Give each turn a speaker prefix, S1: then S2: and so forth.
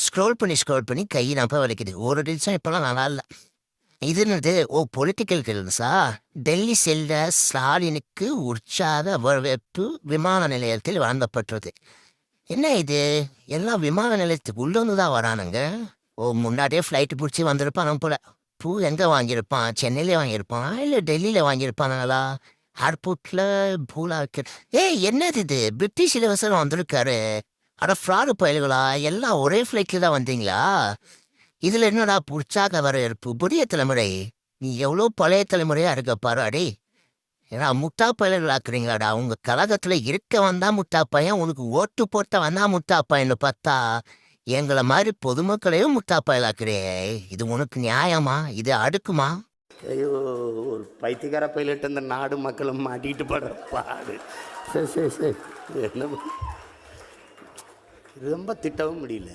S1: Scroll பண்ணி கை நம்ப வலிக்குது. ஒரு ரீல்ஸும் இப்போலாம் நல்லா இல்லை. இது என்னது? ஓ, பொலிட்டிக்கல் ரீல்ஸா? டெல்லி செல்ல ஸ்டாலினுக்கு உற்சாக வரவேற்பு விமான நிலையத்தில் வழங்கப்பட்டது. என்ன இது? எல்லாம் விமான நிலையத்துக்கு உள்ளே தான் வரானுங்க. ஓ, முன்னாடியே ஃப்ளைட்டு பிடிச்சி வந்திருப்பான் போல. பூ எங்கே வாங்கியிருப்பான்? சென்னையிலே வாங்கியிருப்பான் இல்லை டெல்லியில் வாங்கியிருப்பானுங்களா? ஏர்போர்ட்டில் பூலா வைக்க. ஏய், என்னது இது? பிரிட்டிஷ் இளவரசர் வந்திருக்காரு. அட ஃப்ராடு பயல்களா, எல்லாம் ஒரே ஃப்ளைட்டில் தான் வந்தீங்களா? இதில் என்னடா உற்சாக வரவேற்பு? புதிய தலைமுறை. நீ எவ்வளோ பழைய தலைமுறையாக இருக்க பாரு அடே. ஏன்னா முட்டா பயல்கள் ஆக்குறீங்களாடா. உங்கள் கழகத்தில் இருக்க வந்தா முட்டா பையன், உனக்கு ஓட்டு போட்ட வந்தா முட்டா பையன்னு பார்த்தா எங்களை மாதிரி பொதுமக்களையும் முட்டா பயலாக்குறே. இது உனக்கு நியாயமா? இது அடுக்குமா?
S2: ஐயோ, ஒரு பைத்தியக்கார பைலட் அந்த நாடு மக்களும் மாட்டிக்கிட்டு படுற பாடு. சரி சரி சரி, என்ன ரொம்ப திட்டவும் முடியல.